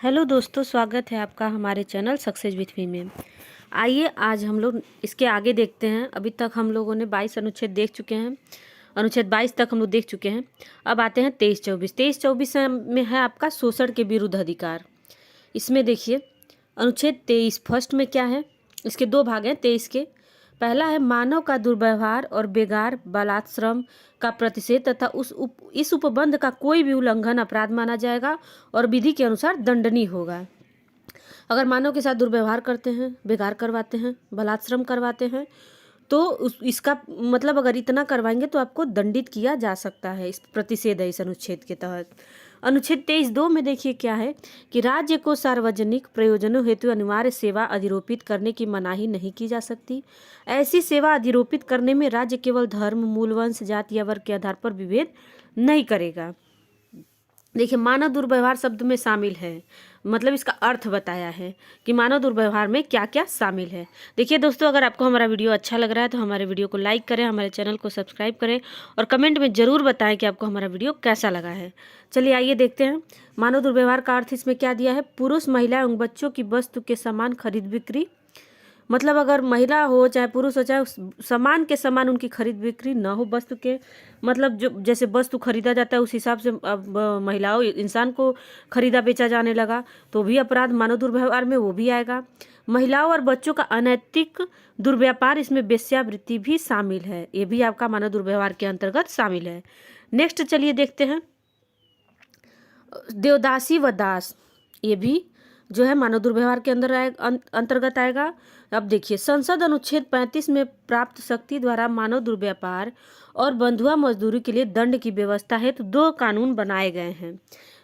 Hello दोस्तों, स्वागत है आपका हमारे चैनल सक्सेस विथ मी में। आइए आज हम लोग इसके आगे देखते हैं। अभी तक हम लोगों ने 22 अनुच्छेद देख चुके हैं। अनुच्छेद 22 तक हम लोग देख चुके हैं। अब आते हैं 23-24। 23-24 में है आपका शोषण के विरुद्ध अधिकार। इसमें देखिए अनुच्छेद 23 फर्स्ट में क्या है, इसके दो भाग हैं 23 के। पहला है मानव का दुर्व्यवहार और बेगार बलात्श्रम का प्रतिषेध तथा इस उपबंध का कोई भी उल्लंघन अपराध माना जाएगा और विधि के अनुसार दंडनीय होगा। अगर मानव के साथ दुर्व्यवहार करते हैं, बेगार करवाते हैं, बलात्श्रम करवाते हैं तो इसका मतलब अगर इतना करवाएंगे तो आपको दंडित किया जा सकता है। इस प्रतिषेध है इस अनुच्छेद के तहत। अनुच्छेद 23(2) में देखिए क्या है कि राज्य को सार्वजनिक प्रयोजनों हेतु अनिवार्य सेवा अधिरोपित करने की मनाही नहीं की जा सकती। ऐसी सेवा अधिरोपित करने में राज्य केवल धर्म, मूल, वंश, जाति या वर्ग के आधार पर विभेद नहीं करेगा। देखिए मानव दुर्व्यवहार शब्द में शामिल है, मतलब इसका अर्थ बताया है कि मानव दुर्व्यवहार में क्या क्या शामिल है। देखिए दोस्तों, अगर आपको हमारा वीडियो अच्छा लग रहा है तो हमारे वीडियो को लाइक करें, हमारे चैनल को सब्सक्राइब करें और कमेंट में ज़रूर बताएं कि आपको हमारा वीडियो कैसा लगा है। चलिए आइए देखते हैं मानव दुर्व्यवहार का अर्थ इसमें क्या दिया है। पुरुष, महिला एवं बच्चों की वस्तु के समान खरीद बिक्री, मतलब अगर महिला हो चाहे पुरुष हो चाहे सामान के समान उनकी खरीद बिक्री न हो। वस्तु के मतलब जो जैसे वस्तु खरीदा जाता है उस हिसाब से अब महिलाओं इंसान को खरीदा बेचा जाने लगा तो भी अपराध मानव दुर्व्यवहार में वो भी आएगा। महिलाओं और बच्चों का अनैतिक दुर्व्यापार, इसमें वेश्यावृत्ति भी शामिल है, ये भी आपका मानव दुर्व्यवहार के अंतर्गत शामिल है। नेक्स्ट चलिए देखते हैं देवदासी व दास, ये भी जो है मानव दुर्व्यवहार के अंतर्गत आएगा। अब देखिए संसद अनुच्छेद 35 में प्राप्त शक्ति द्वारा मानव दुर्व्यापार और बंधुआ मजदूरी के लिए दंड की व्यवस्था हेतु दो कानून बनाए गए हैं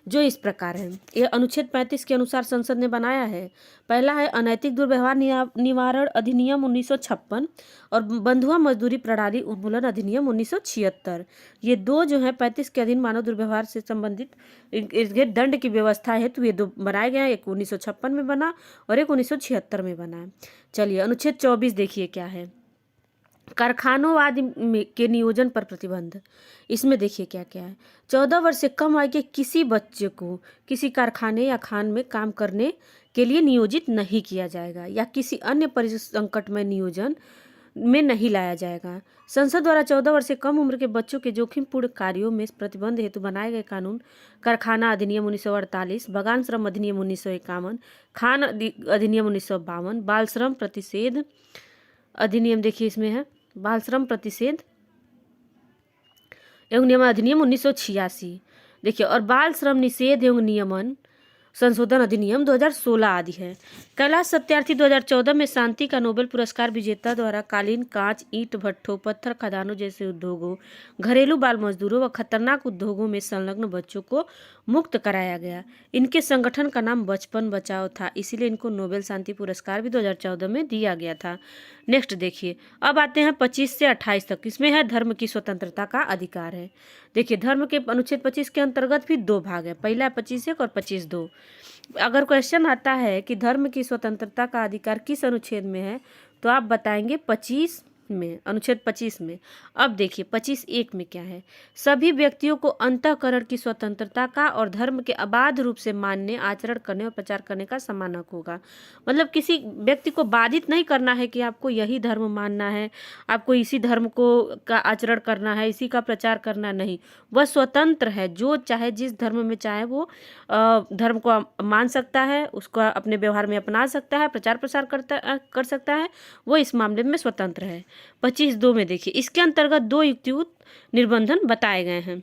जो इस प्रकार है। ये अनुच्छेद 35 के अनुसार संसद ने बनाया है। पहला है अनैतिक दुर्व्यवहार निवारण अधिनियम 1956 और बंधुआ मजदूरी प्रणाली उन्मूलन अधिनियम 1976। ये दो जो है 35 के अधीन मानव दुर्व्यवहार से संबंधित दंड की व्यवस्था है तो ये दो बनाए गए हैं। एक 1956 में बना और एक 1976 में बना है। चलिए अनुच्छेद 24 देखिए क्या है, कारखानों आदि के नियोजन पर प्रतिबंध। इसमें देखिए क्या क्या है, 14 वर्ष से कम आयु के किसी बच्चे को किसी कारखाने या खान में काम करने के लिए नियोजित नहीं किया जाएगा या किसी अन्य परिसंकट में नियोजन में नहीं लाया जाएगा। संसद द्वारा 14 वर्ष से कम उम्र के बच्चों के जोखिमपूर्ण कार्यों में प्रतिबंध हेतु बनाए गए कानून कारखाना अधिनियम 1948, बगान श्रम अधिनियम 1951, खान अधिनियम 1952, बाल श्रम प्रतिषेध अधिनियम देखिए इसमें है बाल श्रम प्रतिषेध एवं नियमन अधिनियम 1986 देखिए, और बाल श्रम निषेध एवं नियमन संशोधन अधिनियम 2016 आदि है। कैलाश सत्यार्थी 2014 में शांति का नोबेल पुरस्कार विजेता द्वारा कालीन, कांच, ईंट भट्ठों, पत्थर खदानों जैसे उद्योगों, घरेलू बाल मजदूरों व खतरनाक उद्योगों में संलग्न बच्चों को मुक्त कराया गया। इनके संगठन का नाम बचपन बचाओ था, इसीलिए इनको नोबेल शांति पुरस्कार भी 2014 में दिया गया था। नेक्स्ट देखिए, अब आते हैं 25 से 28 तक। इसमें है धर्म की स्वतंत्रता का अधिकार है। देखिए धर्म के अनुच्छेद 25 के अंतर्गत भी दो भाग है, पहला 25(1) और 25(2). अगर क्वेश्चन आता है कि धर्म की स्वतंत्रता का अधिकार किस अनुच्छेद में है तो आप बताएंगे 25 में, अनुच्छेद 25 में। अब देखिए 25(1) में क्या है, सभी व्यक्तियों को अंतःकरण की स्वतंत्रता का और धर्म के अबाध रूप से मानने, आचरण करने और प्रचार करने का समान हक होगा। मतलब किसी व्यक्ति को बाधित नहीं करना है कि आपको यही धर्म मानना है, आपको इसी धर्म को का आचरण करना है, इसी का प्रचार करना नहीं। वह स्वतंत्र है, जो चाहे जिस धर्म में चाहे वो धर्म को मान सकता है, उसको अपने व्यवहार में अपना सकता है, प्रचार प्रसार कर सकता है, वो इस मामले में स्वतंत्र है। 25(2) में देखिए इसके अंतर्गत दो युक्तियुक्त निर्बंधन बताए गए हैं।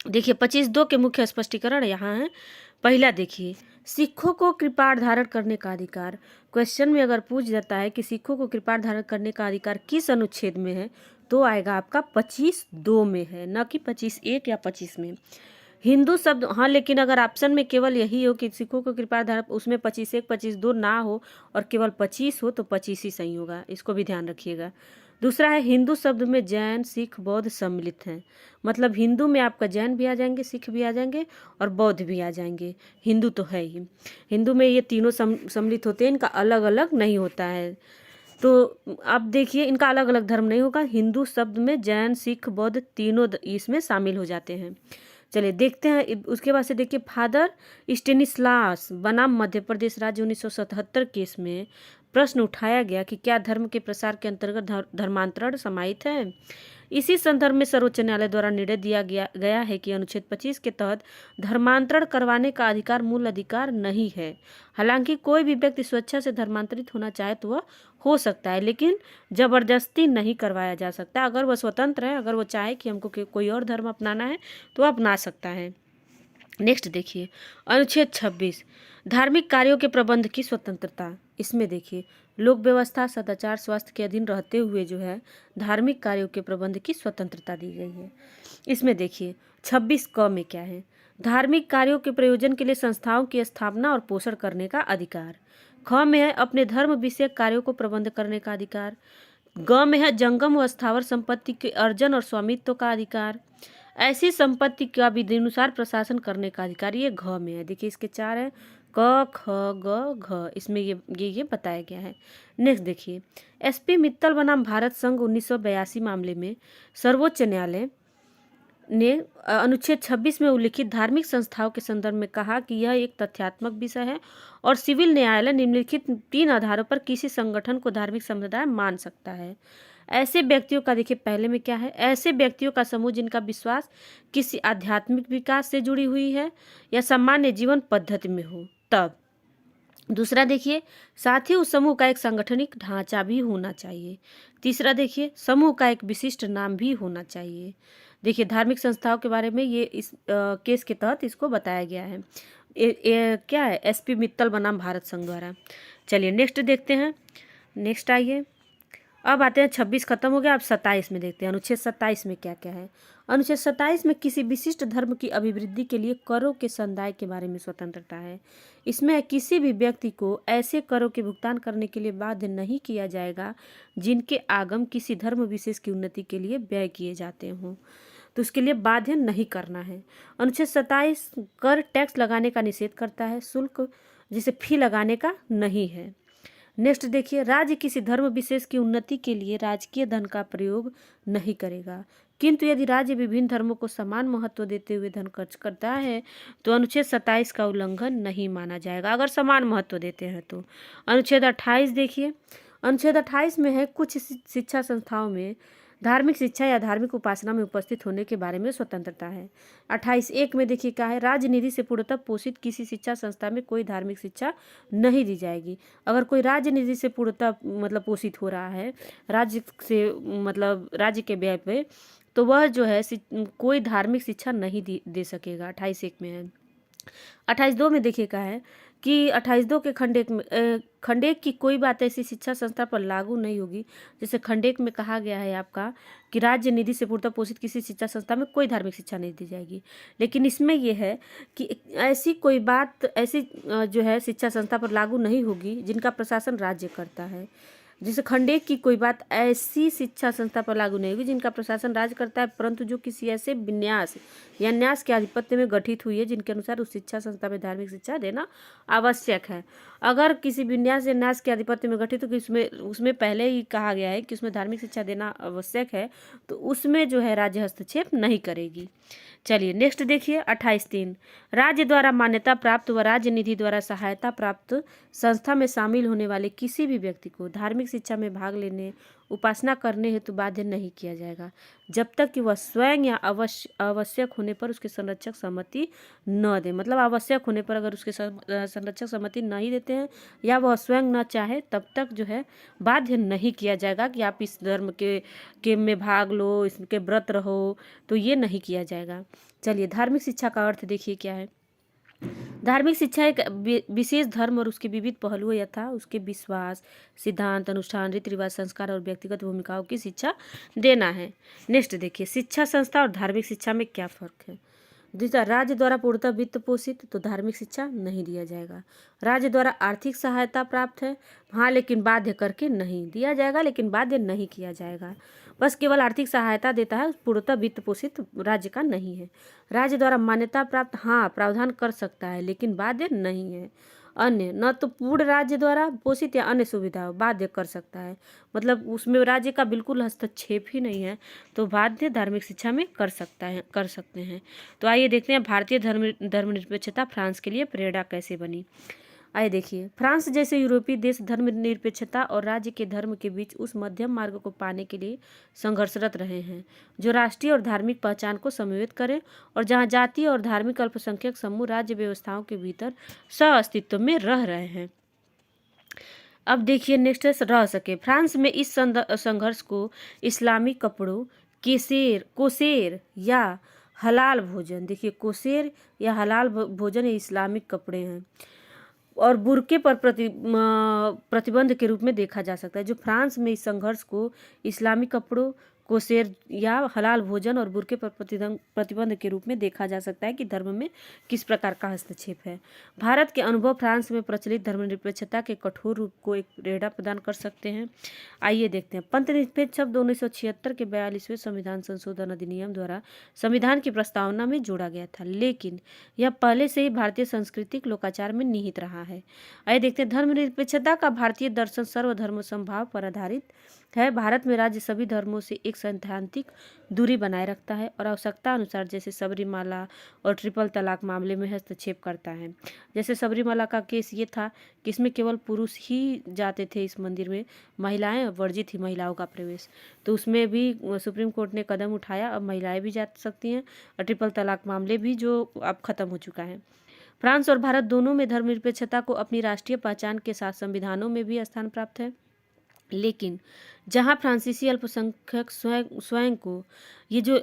देखिए 25(2) के मुख्य स्पष्टीकरण यहाँ है। पहला देखिए सिखों को कृपाण धारण करने का अधिकार। क्वेश्चन में अगर पूछ जाता है कि सिखों को कृपाण धारण करने का अधिकार किस अनुच्छेद में है तो आएगा आपका 25(2) में है, न कि 25(1) या 25 में। हिंदू शब्द हाँ, लेकिन अगर ऑप्शन में केवल यही हो कि सिखों को कृपाण धारण, उसमें 25(1) 25(2) ना हो और केवल 25 हो तो 25 ही सही होगा, इसको भी ध्यान रखिएगा। दूसरा है हिंदू शब्द में जैन, सिख, बौद्ध सम्मिलित हैं, मतलब हिंदू में आपका जैन भी आ जाएंगे, सिख भी आ जाएंगे और बौद्ध भी आ जाएंगे। हिंदू तो है ही, हिंदू में ये तीनों सम्मिलित होते हैं, इनका अलग अलग नहीं होता है। तो अब देखिए इनका अलग अलग धर्म नहीं होगा, हिंदू शब्द में जैन, सिख, बौद्ध तीनों इसमें शामिल हो जाते हैं। चलिए देखते हैं। उसके बाद से देखिए, फादर स्टेनिस्लास बनाम मध्य प्रदेश राज्य 1977 केस में प्रश्न उठाया गया कि क्या धर्म के प्रसार के अंतर्गत धर्मांतरण समाहित है। इसी संदर्भ में सर्वोच्च न्यायालय द्वारा निर्णय दिया गया है कि अनुच्छेद 25 के तहत धर्मांतरण करवाने का अधिकार मूल अधिकार नहीं है। हालांकि कोई भी व्यक्ति स्वेच्छा से धर्मांतरित होना चाहे तो वह हो सकता है, लेकिन जबरदस्ती नहीं करवाया जा सकता। अगर वह स्वतंत्र है, अगर वो चाहे कि हमको कोई और धर्म अपनाना है तो वह अपना सकता है। नेक्स्ट देखिए, अनुच्छेद 26 धार्मिक कार्यों के प्रबंध की स्वतंत्रता। इसमें देखिए, लोक व्यवस्था, सदाचार, स्वास्थ्य के अधीन रहते हुए जो है धार्मिक कार्यों के प्रबंध की स्वतंत्रता दी गई है। इसमें देखिए 26 क में क्या है, धार्मिक कार्यों के प्रयोजन के लिए संस्थाओं की स्थापना और पोषण करने का अधिकार। ख में है अपने धर्म विषयक कार्यों को प्रबंध करने का अधिकार। ग में है जंगम व स्थावर संपत्ति के अर्जन और स्वामित्व का अधिकार। ऐसी संपत्ति का विधिनुसार प्रशासन करने का अधिकार, ये घ में है। देखिए इसके 4 है, क ख ग घ, इसमें ये बताया गया है। नेक्स्ट देखिए, एसपी मित्तल बनाम भारत संघ 1982 मामले में सर्वोच्च न्यायालय ने अनुच्छेद 26 में उल्लिखित धार्मिक संस्थाओं के संदर्भ में कहा कि यह एक तथ्यात्मक विषय है और सिविल न्यायालय निम्नलिखित 3 आधारों पर किसी संगठन को धार्मिक समुदाय मान सकता है। ऐसे व्यक्तियों का, देखिए पहले में क्या है, ऐसे व्यक्तियों का समूह जिनका विश्वास किसी आध्यात्मिक विकास से जुड़ी हुई है या सामान्य जीवन पद्धति में हो, तब। दूसरा देखिए, साथ ही उस समूह का एक सांगठनिक ढांचा भी होना चाहिए। तीसरा देखिए, समूह का एक विशिष्ट नाम भी होना चाहिए। देखिए धार्मिक संस्थाओं के बारे में ये इस केस के तहत इसको बताया गया है। क्या है, एसपी मित्तल बनाम भारत संघ द्वारा। चलिए नेक्स्ट देखते हैं। नेक्स्ट आइए, अब आते हैं 26 खत्म हो गया, अब 27 में देखते हैं। अनुच्छेद 27 में क्या क्या है। अनुच्छेद 27 में किसी विशिष्ट धर्म की अभिवृद्धि के लिए करों के संदाय के बारे में स्वतंत्रता है। इसमें किसी भी व्यक्ति को ऐसे करों के भुगतान करने के लिए बाध्य नहीं किया जाएगा जिनके आगम किसी धर्म विशेष की उन्नति के लिए व्यय किए जाते हों, तो उसके लिए बाध्य नहीं करना है। अनुच्छेद 27 कर टैक्स लगाने का निषेध करता है, शुल्क जिसे फी लगाने का नहीं है। नेक्स्ट देखिए, राज्य किसी धर्म विशेष की उन्नति के लिए राजकीय धन का प्रयोग नहीं करेगा, किंतु यदि राज्य विभिन्न धर्मों को समान महत्व देते हुए धन खर्च करता है तो अनुच्छेद 27 का उल्लंघन नहीं माना जाएगा, अगर समान महत्व देते हैं तो। अनुच्छेद 28 देखिए, अनुच्छेद 28 में है कुछ शिक्षा संस्थाओं में धार्मिक शिक्षा या धार्मिक उपासना में उपस्थित होने के बारे में स्वतंत्रता है। 28(1) में देखिए क्या है, राज्य निधि से पूर्णतः पोषित किसी शिक्षा संस्था में कोई धार्मिक शिक्षा नहीं दी जाएगी। अगर कोई राज्य निधि से पूर्णतः मतलब पोषित हो रहा है, राज्य से मतलब राज्य के व्यय पे, तो वह जो है कोई धार्मिक शिक्षा नहीं दे सकेगा। 28(1) में है। 28(2) में देखिए क्या है कि 28(2) के खंड 1 की कोई बात ऐसी शिक्षा संस्था पर लागू नहीं होगी। जैसे खंड 1 में कहा गया है आपका कि राज्य निधि से पूर्णतः पोषित किसी शिक्षा संस्था में कोई धार्मिक शिक्षा नहीं दी जाएगी, लेकिन इसमें यह है कि ऐसी कोई बात ऐसी जो है शिक्षा संस्था पर लागू नहीं होगी जिनका प्रशासन राज्य करता है। जैसे खंड 1 की कोई बात ऐसी शिक्षा संस्था पर लागू नहीं होगी जिनका प्रशासन राज्य करता है, परंतु जो किसी ऐसे विन्यास या न्यास के आधिपत्य में गठित हुई है जिनके अनुसार उस शिक्षा संस्था में धार्मिक शिक्षा देना आवश्यक है। अगर किसी विन्यास या न्यास के आधिपत्य में गठित हो कि उसमें पहले ही कहा गया है कि उसमें धार्मिक शिक्षा देना आवश्यक है, तो उसमें जो है राज्य हस्तक्षेप नहीं करेगी। चलिए नेक्स्ट देखिए 28(3) राज्य द्वारा मान्यता प्राप्त व राज्य निधि द्वारा सहायता प्राप्त संस्था में शामिल होने वाले किसी भी व्यक्ति को धार्मिक शिक्षा में भाग लेने, उपासना करने हेतु बाध्य नहीं किया जाएगा, जब तक कि वह स्वयं या आवश्यक होने पर उसके संरक्षक सहमति न दे। मतलब आवश्यक होने पर अगर उसके संरक्षक सहमति नहीं देते हैं या वह स्वयं न चाहे, तब तक जो है बाध्य नहीं किया जाएगा कि आप इस धर्म के में भाग लो, इसके व्रत रहो, तो ये नहीं किया जाएगा। चलिए धार्मिक शिक्षा का अर्थ देखिए क्या है। धार्मिक शिक्षा एक विशेष धर्म और उसके विविध पहलुओं यथा उसके विश्वास, सिद्धांत, अनुष्ठान, रीति रिवाज, संस्कार और व्यक्तिगत भूमिकाओं की शिक्षा देना है। नेक्स्ट देखिए, शिक्षा संस्था और धार्मिक शिक्षा में क्या फर्क है। दूसरा, राज्य द्वारा पूर्णतः वित्त पोषित तो धार्मिक शिक्षा नहीं दिया जाएगा। राज्य द्वारा आर्थिक सहायता प्राप्त है, हाँ, लेकिन बाध्य करके नहीं दिया जाएगा, लेकिन बाध्य नहीं किया जाएगा। बस केवल आर्थिक सहायता देता है, पूर्णतः वित्त पोषित राज्य का नहीं है। राज्य द्वारा मान्यता प्राप्त, हाँ, प्रावधान कर सकता है, लेकिन बाध्य नहीं है। अन्य न तो पूर्ण राज्य द्वारा पोषित या अन्य सुविधाओं बाध्य कर सकता है। मतलब उसमें राज्य का बिल्कुल हस्तक्षेप ही नहीं है, तो बाध्य धार्मिक शिक्षा में कर सकते हैं। तो आइए देखते हैं भारतीय धर्मनिरपेक्षता फ्रांस के लिए प्रेरणा कैसे बनी। आइए देखिए, फ्रांस जैसे यूरोपीय देश धर्मनिरपेक्षता और राज्य के धर्म के बीच उस मध्यम मार्ग को पाने के लिए संघर्षरत रहे हैं, जो राष्ट्रीय और धार्मिक पहचान को समन्वित करे और जहां जातीय और धार्मिक अल्पसंख्यक समूह राज्य व्यवस्थाओं के भीतर सह अस्तित्व में रह रहे हैं। अब देखिए नेक्स्ट है रह सके। फ्रांस में इस संघर्ष को इस्लामी कपड़ों, कोसेर या हलाल भोजन, देखिए कोसेर या हलाल भोजन ये इस्लामिक कपड़े हैं, और बुर्के पर प्रतिबंध के रूप में देखा जा सकता है। जो फ्रांस में इस संघर्ष को इस्लामी कपड़ों, कोसेर या हलाल भोजन और बुर्के पर प्रतिबंध के रूप में देखा जा सकता है कि धर्म में किस प्रकार का हस्तक्षेप है। भारत के अनुभव फ्रांस में प्रचलित धर्मनिरपेक्षता के कठोर रूप को एक प्रेरणा प्रदान कर सकते हैं। आइए देखते हैं। पंथनिरपेक्ष शब्द 1976 के 42वें संविधान संशोधन अधिनियम द्वारा संविधान की प्रस्तावना में जोड़ा गया था, लेकिन यह पहले से ही भारतीय सांस्कृतिक लोकाचार में निहित रहा है। आइए देखते हैं। धर्मनिरपेक्षता का भारतीय दर्शन सर्वधर्म समभाव पर आधारित है। भारत में राज्य सभी धर्मों से एक सैद्धांतिक दूरी बनाए रखता है और आवश्यकता अनुसार जैसे सबरीमाला और ट्रिपल तलाक मामले में हस्तक्षेप करता है। जैसे सबरीमाला का केस ये था कि इसमें केवल पुरुष ही जाते थे इस मंदिर में, महिलाएं वर्जित थी महिलाओं का प्रवेश, तो उसमें भी सुप्रीम कोर्ट ने कदम उठाया, अब महिलाएं भी जा सकती हैं, और ट्रिपल तलाक मामले भी जो अब खत्म हो चुका है। फ्रांस और भारत दोनों में धर्मनिरपेक्षता को अपनी राष्ट्रीय पहचान के साथ संविधानों में भी स्थान प्राप्त है, लेकिन जहां फ्रांसीसी अल्पसंख्यक स्वयं को ये जो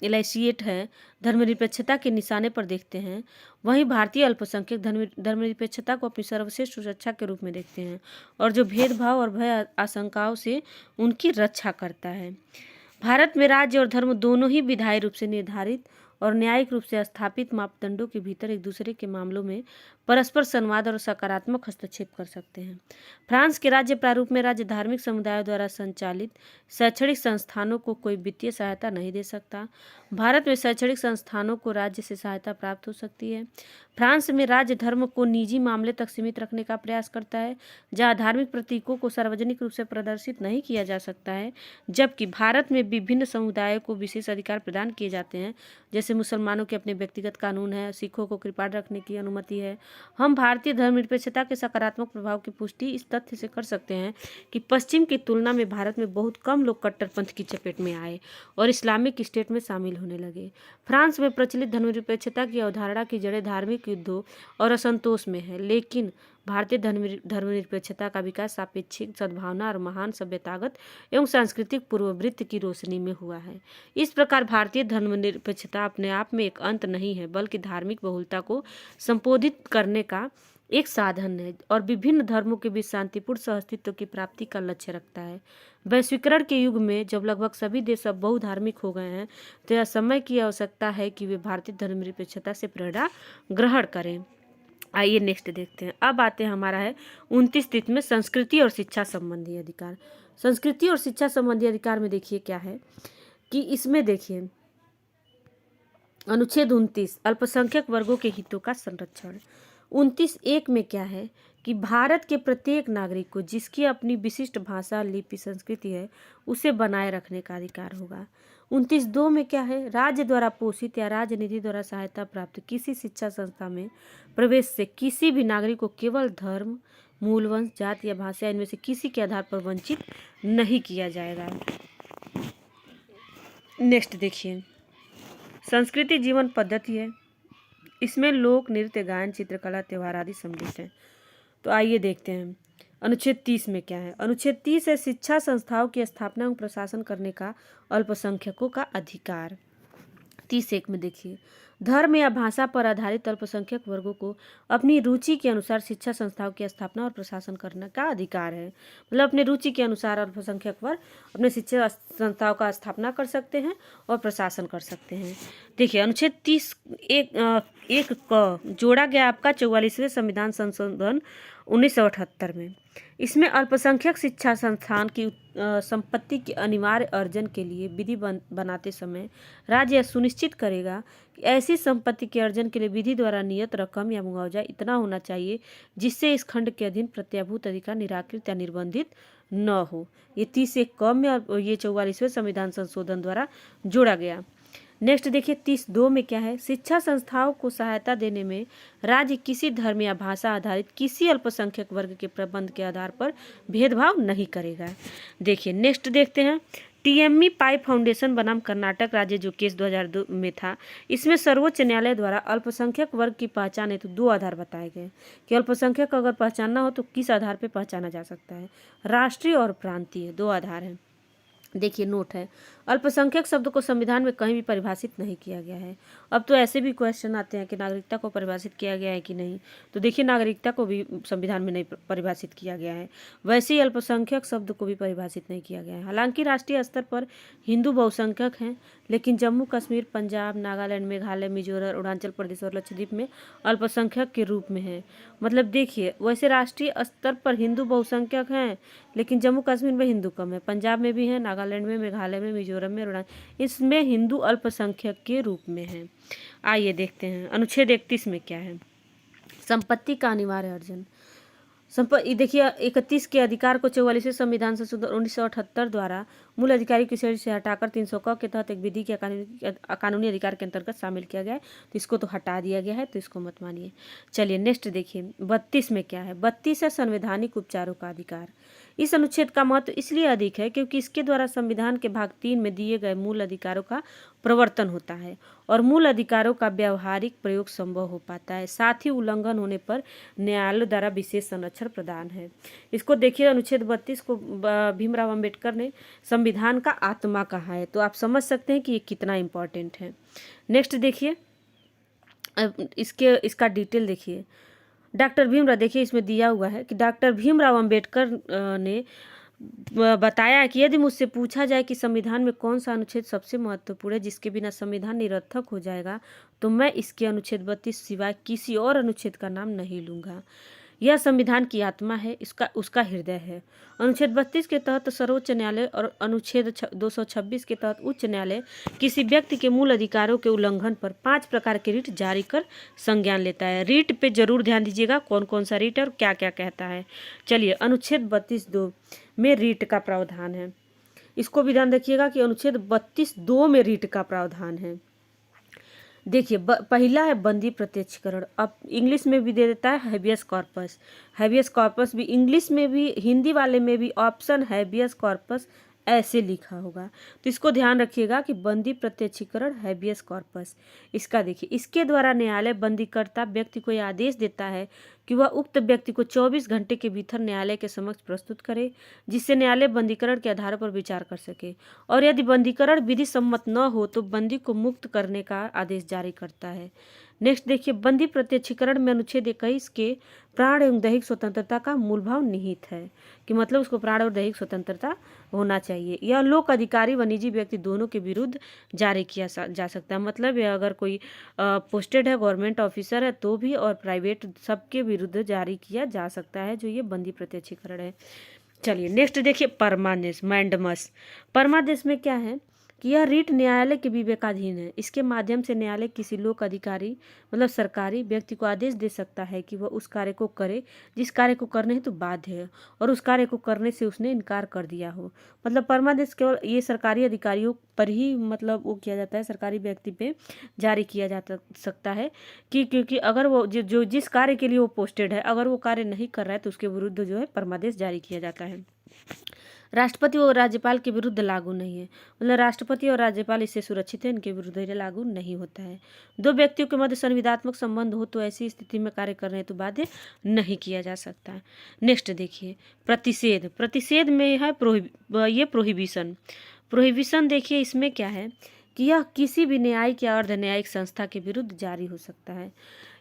एलाइसिएट है धर्मनिरपेक्षता के निशाने पर देखते हैं, वहीं भारतीय अल्पसंख्यक धर्मनिरपेक्षता को अपनी सर्वश्रेष्ठ सुरक्षा के रूप में देखते हैं और जो भेदभाव और भय आशंकाओं से उनकी रक्षा करता है। भारत में राज्य और धर्म दोनों ही विधायी रूप से निर्धारित और न्यायिक रूप से स्थापित मापदंडों के भीतर एक दूसरे के मामलों में परस्पर संवाद और सकारात्मक हस्तक्षेप कर सकते हैं। फ्रांस के राज्य प्रारूप में राज्य धार्मिक समुदायों द्वारा संचालित शैक्षणिक संस्थानों को कोई वित्तीय सहायता नहीं दे सकता। भारत में शैक्षणिक संस्थानों को राज्य से सहायता प्राप्त हो सकती है। फ्रांस में राज्य धर्म को निजी मामले तक सीमित रखने का प्रयास करता है, जहां धार्मिक प्रतीकों को सार्वजनिक रूप से प्रदर्शित नहीं किया जा सकता है, जबकि भारत में विभिन्न समुदायों को विशेष अधिकार प्रदान किए जाते हैं। जैसे मुसलमानों के अपने व्यक्तिगत कानून है, सिखों को कृपाण रखने की अनुमति है। हम भारतीय धर्मनिरपेक्षता के सकारात्मक प्रभाव की पुष्टि इस तथ्य से कर सकते हैं कि पश्चिम की तुलना में भारत में बहुत कम लोग कट्टरपंथ की चपेट में आए और इस्लामिक स्टेट में शामिल होने लगे। फ्रांस में प्रचलित धर्मनिरपेक्षता की अवधारणा की जड़ें धार्मिक युद्धों और असंतोष में है, लेकिन भारतीय धर्मनिरपेक्षता का विकास सापेक्षिक सद्भावना और महान सभ्यतागत एवं सांस्कृतिक पूर्ववृत्त की रोशनी में हुआ है। इस प्रकार भारतीय धर्मनिरपेक्षता अपने आप में एक अंत नहीं है, बल्कि धार्मिक बहुलता को संबोधित करने का एक साधन है और विभिन्न धर्मों के बीच शांतिपूर्ण सहअस्तित्व की प्राप्ति का लक्ष्य रखता है। वैश्वीकरण के युग में जब लगभग सभी देश अब बहुधार्मिक हो गए हैं, तो यह समय की आवश्यकता है कि वे भारतीय धर्मनिरपेक्षता से प्रेरणा ग्रहण करें। आइए नेक्स्ट देखते हैं। अब आते हैं हमारा है 29 तिथि में संस्कृति और शिक्षा संबंधी अधिकार। संस्कृति और शिक्षा संबंधी अधिकार में देखिए क्या है कि इसमें देखिए अनुच्छेद 29 अल्पसंख्यक वर्गों के हितों का संरक्षण। 29(1) में क्या है कि भारत के प्रत्येक नागरिक को जिसकी अपनी विशिष्ट भाषा, लिपि, संस्कृति है, उसे बनाए रखने का अधिकार होगा। 29(2) में क्या है, राज्य द्वारा पोषित या राज्य निधि द्वारा सहायता प्राप्त किसी शिक्षा संस्था में प्रवेश से किसी भी नागरिक को केवल धर्म, मूल वंश, जाति या भाषा इनमें से किसी के आधार पर वंचित नहीं किया जाएगा। नेक्स्ट देखिए, संस्कृति जीवन पद्धति है, इसमें लोक नृत्य, गायन, चित्रकला, त्योहार आदि सम्मिलित हैं। तो आइए देखते हैं अनुच्छेद 30 में क्या है। अनुच्छेद 30 है शिक्षा संस्थाओं की स्थापना एवं प्रशासन करने का अल्पसंख्यकों का अधिकार। 30(1) में देखिए धर्म या भाषा पर आधारित अल्पसंख्यक वर्गों को अपनी रुचि के अनुसार शिक्षा संस्थाओं की स्थापना और प्रशासन करने का अधिकार है। मतलब अपने रुचि के अनुसार अल्पसंख्यक वर्ग अपने शिक्षा संस्थाओं का स्थापना कर सकते हैं और प्रशासन कर सकते हैं। देखिए अनुच्छेद 30 एक क जोड़ा गया आपका 44वें संविधान संशोधन 1978 में। इसमें अल्पसंख्यक शिक्षा संस्थान की संपत्ति के अनिवार्य अर्जन के लिए विधि बनाते समय राज्य यह सुनिश्चित करेगा कि ऐसी संपत्ति के अर्जन के लिए विधि द्वारा नियत रकम या मुआवजा इतना होना चाहिए जिससे इस खंड के अधीन प्रत्याभूत अधिकार निराकृत या निर्बंधित न हो। ये 30 एक क में और ये 44वें संविधान संशोधन द्वारा जोड़ा गया। नेक्स्ट देखिए 30(2) में क्या है, शिक्षा संस्थाओं को सहायता देने में राज्य किसी धर्म या भाषा आधारित किसी अल्पसंख्यक वर्ग के प्रबंध के आधार पर भेदभाव नहीं करेगा। देखिए नेक्स्ट देखते हैं टीएमई पाई फाउंडेशन बनाम कर्नाटक राज्य जो केस 2002 में था। इसमें सर्वोच्च न्यायालय द्वारा अल्पसंख्यक वर्ग की पहचान हेतु 2 आधार बताए गए कि अल्पसंख्यक अगर पहचानना हो तो किस आधार पर पहचाना जा सकता है, राष्ट्रीय और प्रांतीय 2 आधार हैं। देखिए नोट है, अल्पसंख्यक शब्द को संविधान में कहीं भी परिभाषित नहीं किया गया है। अब तो ऐसे भी क्वेश्चन आते हैं कि नागरिकता को परिभाषित किया गया है कि नहीं, तो देखिए नागरिकता को भी संविधान में नहीं परिभाषित किया गया है। वैसे ही अल्पसंख्यक शब्द को भी परिभाषित नहीं किया गया है। हालांकि राष्ट्रीय स्तर पर हिंदू बहुसंख्यक हैं, लेकिन जम्मू कश्मीर, पंजाब, नागालैंड, मेघालय, मिजोरम, अरुणाचल प्रदेश और लक्षद्वीप में अल्पसंख्यक के रूप में है। मतलब देखिए वैसे राष्ट्रीय स्तर पर हिंदू बहुसंख्यक हैं, लेकिन जम्मू कश्मीर में हिंदू कम है, पंजाब में भी है, नागालैंड में, मेघालय में, मिजोरम में, अरुणाचल, इसमें हिंदू अल्पसंख्यक के रूप में है। आइए देखते हैं अनुच्छेद 31 में क्या है, संपत्ति का अनिवार्य अर्जन। देखिए 31 के अधिकार को 44वें संविधान संशोधन 1978 द्वारा मूल अधिकारी की श्रेणी से हटाकर 300 क के तहत एक विधि के कानूनी अधिकार के अंतर्गत शामिल किया गया है, तो इसको तो हटा दिया गया है, तो इसको मत मानिए। चलिए नेक्स्ट देखिए 32 में क्या है, 32 है संवैधानिक उपचारों का अधिकार। इस अनुच्छेद का महत्व इसलिए अधिक है क्योंकि इसके द्वारा संविधान के भाग 3 में दिए गए मूल अधिकारों का प्रवर्तन होता है और मूल अधिकारों का व्यावहारिक प्रयोग संभव हो पाता है। साथ ही उल्लंघन होने पर न्यायालय द्वारा विशेष संरक्षण प्रदान है। इसको देखिए अनुच्छेद 32 को भीमराव अंबेडकर ने संविधान का आत्मा कहा है, तो आप समझ सकते हैं कि ये कितना इम्पोर्टेंट है। नेक्स्ट देखिए इसका डिटेल देखिए, डॉक्टर भीमराव, देखिए इसमें दिया हुआ है कि डॉक्टर भीमराव अंबेडकर ने बताया कि यदि मुझसे पूछा जाए कि संविधान में कौन सा अनुच्छेद सबसे महत्वपूर्ण है जिसके बिना संविधान निरर्थक हो जाएगा, तो मैं इसके अनुच्छेद 32 सिवाय किसी और अनुच्छेद का नाम नहीं लूँगा। यह संविधान की आत्मा है, उसका हृदय है। अनुच्छेद 32 के तहत सर्वोच्च न्यायालय और अनुच्छेद 226 के तहत उच्च न्यायालय किसी व्यक्ति के मूल अधिकारों के उल्लंघन पर 5 प्रकार के रीट जारी कर संज्ञान लेता है। रीट पे जरूर ध्यान दीजिएगा कौन कौन सा रीट है और क्या क्या कहता है। चलिए अनुच्छेद 32(2) में रीट का प्रावधान है, इसको भी ध्यान रखिएगा कि अनुच्छेद 32(2) में रीट का प्रावधान है। देखिए पहला है बंदी प्रत्यक्षीकरण, अब इंग्लिश में भी दे देता है हैबियस कॉर्पस। हैबियस कॉर्पस भी इंग्लिश में भी, हिंदी वाले में भी ऑप्शन हैबियस कॉर्पस ऐसे लिखा होगा, तो इसको ध्यान रखिएगा कि बंदी प्रत्यक्षीकरण हैबियस कॉर्पस। इसका देखिए, इसके द्वारा न्यायालय बंदीकर्ता व्यक्ति को यह आदेश देता है कि वह उक्त व्यक्ति को 24 घंटे के भीतर न्यायालय के समक्ष प्रस्तुत करे, जिससे न्यायालय बंदीकरण के आधार पर विचार कर सके, और यदि बंदीकरण विधि सम्मत न हो तो बंदी को मुक्त करने का आदेश जारी करता है। नेक्स्ट देखिए, बंदी प्रत्यक्षीकरण में अनुच्छेद 21 के प्राण एवं दैहिक स्वतंत्रता का मूल भाव निहित है, कि मतलब उसको प्राण और दैहिक स्वतंत्रता होना चाहिए। यह लोक अधिकारी व निजी व्यक्ति दोनों के विरुद्ध जारी किया जा सकता है, मतलब यह अगर कोई पोस्टेड है, गवर्नमेंट ऑफिसर है तो भी, और प्राइवेट, सबके विरुद्ध जारी किया जा सकता है, जो ये बंदी प्रत्यक्षीकरण है। चलिए नेक्स्ट देखिए, परमादेश मैंडमस। परमादेश में क्या है कि यह रीट न्यायालय के विवेकाधीन है। इसके माध्यम से न्यायालय किसी लोक अधिकारी मतलब सरकारी व्यक्ति को आदेश दे सकता है कि वह उस कार्य को करे जिस कार्य को करने हेतु बाध्य है, और उस कार्य को करने से उसने इनकार कर दिया हो। मतलब परमादेश केवल ये सरकारी अधिकारियों पर ही मतलब वो किया जाता है, सरकारी व्यक्ति पे जारी किया जा सकता है कि क्योंकि अगर वो जो जिस कार्य के लिए वो पोस्टेड है, अगर वो कार्य नहीं कर रहा है तो उसके विरुद्ध जो है परमादेश जारी किया जाता है। राष्ट्रपति और राज्यपाल के विरुद्ध लागू नहीं है, मतलब राष्ट्रपति और राज्यपाल इससे सुरक्षित है, इनके विरुद्ध ये लागू नहीं होता है। दो व्यक्तियों के मध्य संविदात्मक संबंध हो तो ऐसी स्थिति में कार्य करने हेतु बाध्य नहीं किया जा सकता है। नेक्स्ट देखिए, प्रतिषेध। प्रतिषेध में है ये प्रोहिबिशन। प्रोहिबिशन देखिए इसमें क्या है कि यह किसी भी न्यायिक या अर्ध न्यायिक संस्था के विरुद्ध जारी हो सकता है।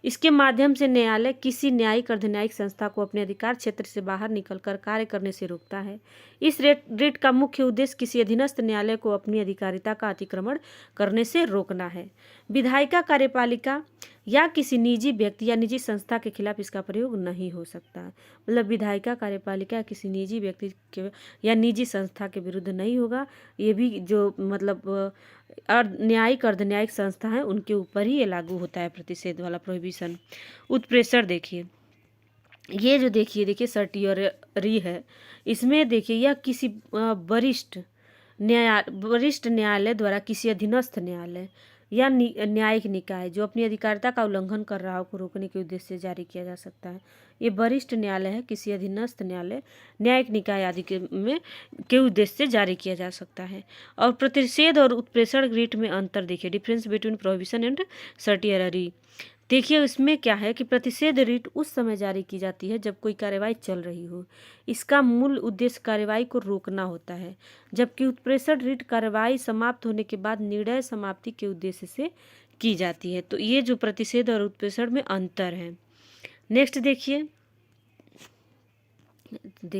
इसके माध्यम से न्यायालय किसी न्यायिक अर्धन्यायिक संस्था को अपने अधिकार क्षेत्र से बाहर निकलकर कार्य करने से रोकता है। इस रिट का मुख्य उद्देश्य किसी अधीनस्थ न्यायालय को अपनी अधिकारिता का अतिक्रमण करने से रोकना है। विधायिका, कार्यपालिका या किसी निजी व्यक्ति या निजी संस्था के खिलाफ इसका प्रयोग नहीं हो सकता। मतलब विधायिका, कार्यपालिका या किसी निजी व्यक्ति के या निजी संस्था के विरुद्ध नहीं होगा। ये भी जो मतलब न्यायिक अर्धन्यायिक संस्था है उनके ऊपर ही ये लागू होता है प्रतिषेध वाला प्रोहिबिशन। उत्प्रेषण देखिए, ये जो देखिए सर्टियरी है, इसमें देखिए यह किसी वरिष्ठ न्यायालय द्वारा किसी अधीनस्थ न्यायालय या न्यायिक निकाय जो अपनी अधिकारिता का उल्लंघन कर रहा हो को रोकने के उद्देश्य से जारी किया जा सकता है। ये वरिष्ठ न्यायालय है, किसी अधीनस्थ न्यायालय, न्यायिक निकाय आदि के उद्देश्य से जारी किया जा सकता है। और प्रतिषेध और उत्प्रेषण रिट में अंतर देखिए, डिफरेंस बिटवीन प्रोहिबिशन एंड सर्टियरी। देखिए इसमें क्या है कि प्रतिषेध रिट उस समय जारी की जाती है जब कोई कार्यवाही चल रही हो। इसका मूल उद्देश्य कार्यवाही को रोकना होता है, जबकि उत्प्रेषण रिट कार्यवाही समाप्त होने के बाद निर्णय समाप्ति के उद्देश्य से की जाती है। तो ये जो प्रतिषेध और उत्प्रेषण में अंतर है। नेक्स्ट देखिए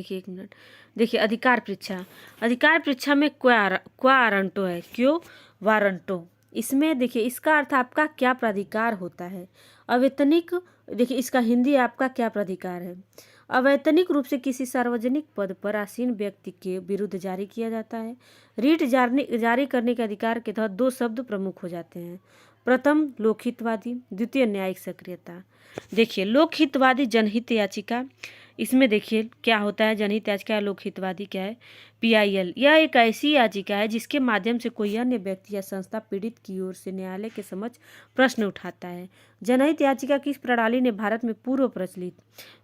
एक मिनट, देखिए अधिकार परीक्षा। अधिकार परीक्षा में क्वा वारंटो है, क्यों वारंटो। इसमें देखिए इसका अर्थ आपका क्या प्राधिकार होता है। अवैतनिक, देखिए इसका हिंदी आपका क्या प्राधिकार है। अवैतनिक रूप से किसी सार्वजनिक पद पर आसीन व्यक्ति के विरुद्ध जारी किया जाता है। रीट जारी करने के अधिकार के तहत दो शब्द प्रमुख हो जाते हैं। प्रथम लोकहितवादी, द्वितीय न्यायिक सक्रियता। देखिए लोकहितवादी जनहित याचिका, इसमें देखिए क्या होता है, जनहित याचिका या लोकहितवादी क्या है, PIL। यह एक ऐसी याचिका है जिसके माध्यम से कोई अन्य व्यक्ति या संस्था पीड़ित की ओर से न्यायालय के समक्ष प्रश्न उठाता है। जनहित याचिका की इस प्रणाली ने भारत में पूर्व प्रचलित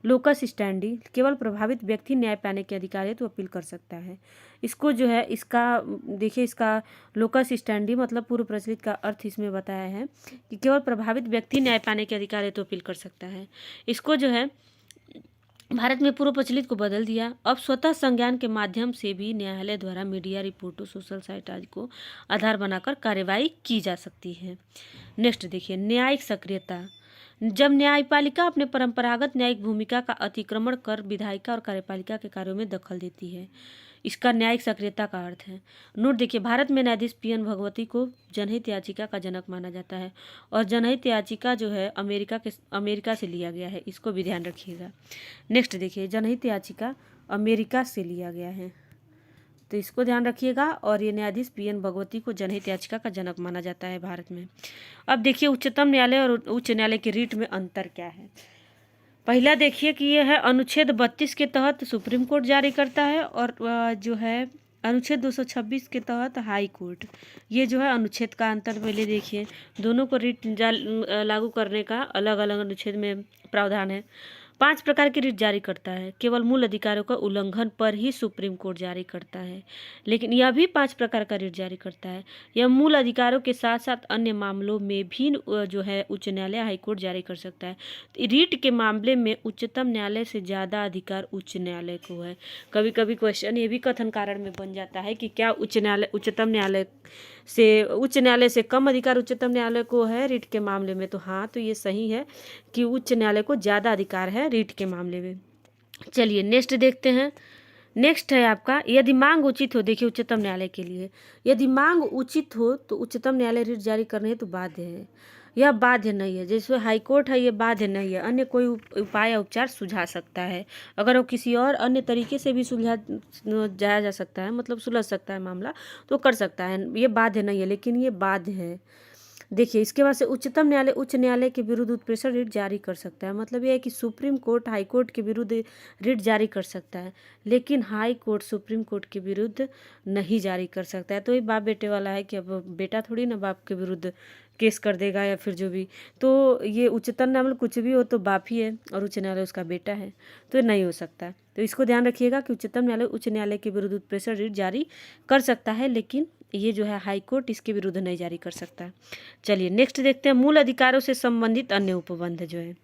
लोकस स्टैंडी, केवल प्रभावित व्यक्ति न्याय पाने के अधिकार हेतु अपील कर सकता है। इसको जो है इसका देखिए इसका लोकस स्टैंडी मतलब पूर्व प्रचलित का अर्थ इसमें बताया है कि केवल प्रभावित व्यक्ति न्याय पाने के अधिकार हेतु अपील कर सकता है। इसको जो है भारत में पूर्व प्रचलित को बदल दिया। अब स्वतः संज्ञान के माध्यम से भी न्यायालय द्वारा मीडिया रिपोर्टों, सोशल साइट आदि को आधार बनाकर कार्यवाही की जा सकती है। नेक्स्ट देखिए न्यायिक सक्रियता। जब न्यायपालिका अपने परंपरागत न्यायिक भूमिका का अतिक्रमण कर विधायिका और कार्यपालिका के कार्यों में दखल देती है, इसका न्यायिक सक्रियता का अर्थ है। नोट देखिए, भारत में न्यायाधीश PN भगवती को जनहित याचिका का जनक माना जाता है और जनहित याचिका जो है अमेरिका से लिया गया है, इसको भी ध्यान रखिएगा। नेक्स्ट देखिए, जनहित याचिका अमेरिका से लिया गया है, तो इसको ध्यान रखिएगा। और ये न्यायाधीश PN भगवती को जनहित याचिका का जनक माना जाता है भारत में। अब देखिए उच्चतम न्यायालय और उच्च न्यायालय के रीट में अंतर क्या है। पहला देखिए कि यह है अनुच्छेद 32 के तहत सुप्रीम कोर्ट जारी करता है और जो है अनुच्छेद 226 के तहत हाई कोर्ट। ये जो है अनुच्छेद का अंतर पहले देखिए, दोनों को रीट लागू करने का अलग अलग अनुच्छेद में प्रावधान है। 5 प्रकार की रीट जारी करता है, केवल मूल अधिकारों का उल्लंघन पर ही सुप्रीम कोर्ट जारी करता है, लेकिन यह भी 5 प्रकार का रीट जारी करता है। यह मूल अधिकारों के साथ साथ अन्य मामलों में भी जो है उच्च न्यायालय, हाई कोर्ट जारी कर सकता है। रीट के मामले में उच्चतम न्यायालय से ज़्यादा अधिकार उच्च न्यायालय को है। कभी कभी क्वेश्चन ये भी कथन कारण में बन जाता है कि क्या उच्च न्यायालय से कम अधिकार उच्चतम न्यायालय को है रीट के मामले में। तो हाँ, तो ये सही है कि उच्च न्यायालय को ज़्यादा अधिकार है रीट के मामले में। चलिए नेक्स्ट देखते हैं। नेक्स्ट है आपका यदि मांग उचित हो। देखिए उच्चतम न्यायालय के लिए यदि मांग उचित हो तो उच्चतम न्यायालय रीट जारी करने हेतु बाध्य है। यह बाध्य नहीं है, जैसे हाई कोर्ट है ये बाध्य नहीं है, अन्य कोई उपाय या उपचार सुझा सकता है। अगर वो किसी और अन्य तरीके से भी जाया जा सकता है, मतलब सुलझ सकता है मामला, तो कर सकता है। ये बाध्य नहीं है, लेकिन ये बाध्य है। देखिए इसके बाद से उच्चतम न्यायालय उच्च न्यायालय के विरुद्ध उत्प्रेषण रीट जारी कर सकता है। मतलब ये है कि सुप्रीम कोर्ट हाई कोर्ट के विरुद्ध रीट जारी कर सकता है, लेकिन हाई कोर्ट सुप्रीम कोर्ट के विरुद्ध नहीं जारी कर सकता है। तो ये बाप बेटे वाला है कि अब बेटा थोड़ी ना बाप के विरुद्ध केस कर देगा या फिर जो भी। तो ये उच्चतम न्यायालय कुछ भी हो तो बाप ही है और उच्च न्यायालय उसका बेटा है, तो ये नहीं हो सकता। तो इसको ध्यान रखिएगा कि उच्चतम न्यायालय उच्च न्यायालय के विरुद्ध उत्प्रेषण रीट जारी कर सकता है, लेकिन ये जो है हाई कोर्ट इसके विरुद्ध नहीं जारी कर सकता। चलिए नेक्स्ट देखते हैं मूल अधिकारों से संबंधित अन्य उपबंध जो है।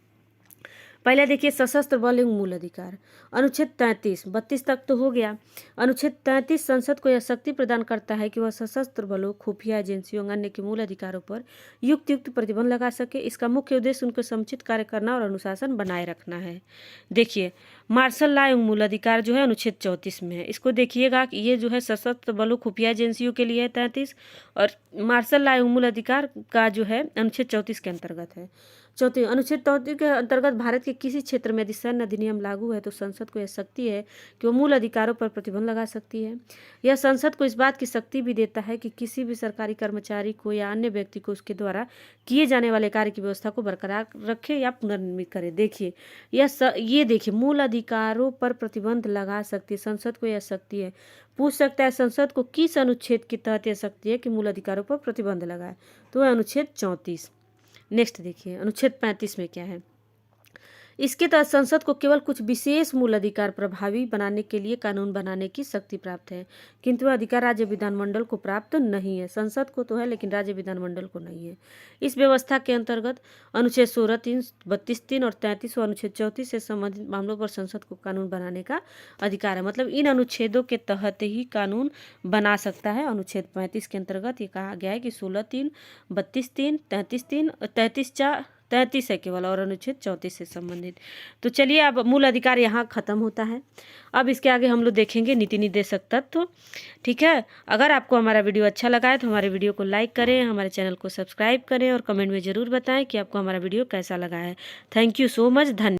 पहले देखिए सशस्त्र बल एवं मूल अधिकार, अनुच्छेद 32 तक तो हो गया। अनुच्छेद 33 संसद को यह शक्ति प्रदान करता है कि वह सशस्त्र बलों, खुफिया एजेंसियों, अन्य के मूल अधिकारों पर युक्त प्रतिबंध लगा सके। इसका मुख्य उद्देश्य उनको समुचित कार्य करना और अनुशासन बनाए रखना है। देखिए मार्शल लॉ एवं मूल अधिकार जो है अनुच्छेद 34 में है। इसको देखिएगा कि ये जो है सशस्त्र बलों, खुफिया एजेंसियों के लिए है 33, और मार्शल लॉ एवं मूल अधिकार का जो है अनुच्छेद 34 के अंतर्गत है। चौथी, अनुच्छेद 34 के अंतर्गत भारत के किसी क्षेत्र में यदि सैन्य अधिनियम लागू है तो संसद को यह शक्ति है कि वो मूल अधिकारों पर प्रतिबंध लगा सकती है। यह संसद को इस बात की शक्ति भी देता है कि किसी भी सरकारी कर्मचारी को या अन्य व्यक्ति को उसके द्वारा किए जाने वाले कार्य की व्यवस्था को बरकरार रखे या पुनर्निर्मित करे। देखिए ये देखिए मूल अधिकारों पर प्रतिबंध लगा सकती है, संसद को यह शक्ति है। पूछ सकता है संसद को किस अनुच्छेद के तहत यह शक्ति है कि मूल अधिकारों पर प्रतिबंध लगाए, तो वह अनुच्छेद 34। नेक्स्ट देखिए अनुच्छेद 35 में क्या है। इसके तहत संसद को केवल कुछ विशेष मूल अधिकार प्रभावी बनाने के लिए कानून बनाने की शक्ति प्राप्त है, किंतु वह अधिकार राज्य विधानमंडल को प्राप्त नहीं है। संसद को तो है लेकिन राज्य विधानमंडल को नहीं है। इस व्यवस्था के अंतर्गत अनुच्छेद 16(3), 32(3) और 33 और अनुच्छेद 34 से संबंधित मामलों पर संसद को कानून बनाने का अधिकार है। मतलब इन अनुच्छेदों के तहत ही कानून बना सकता है। अनुच्छेद 35 के अंतर्गत ये कहा गया है कि 16(3), 32(3), 33(3), 33 है केवल, और अनुच्छेद 34 से संबंधित। तो चलिए अब मूल अधिकार यहाँ खत्म होता है। अब इसके आगे हम लोग देखेंगे नीति निर्देशक तत्व। ठीक है, अगर आपको हमारा वीडियो अच्छा लगा है तो हमारे वीडियो को लाइक करें, हमारे चैनल को सब्सक्राइब करें और कमेंट में ज़रूर बताएं कि आपको हमारा वीडियो कैसा लगा है। Thank you so much. धन्यवाद।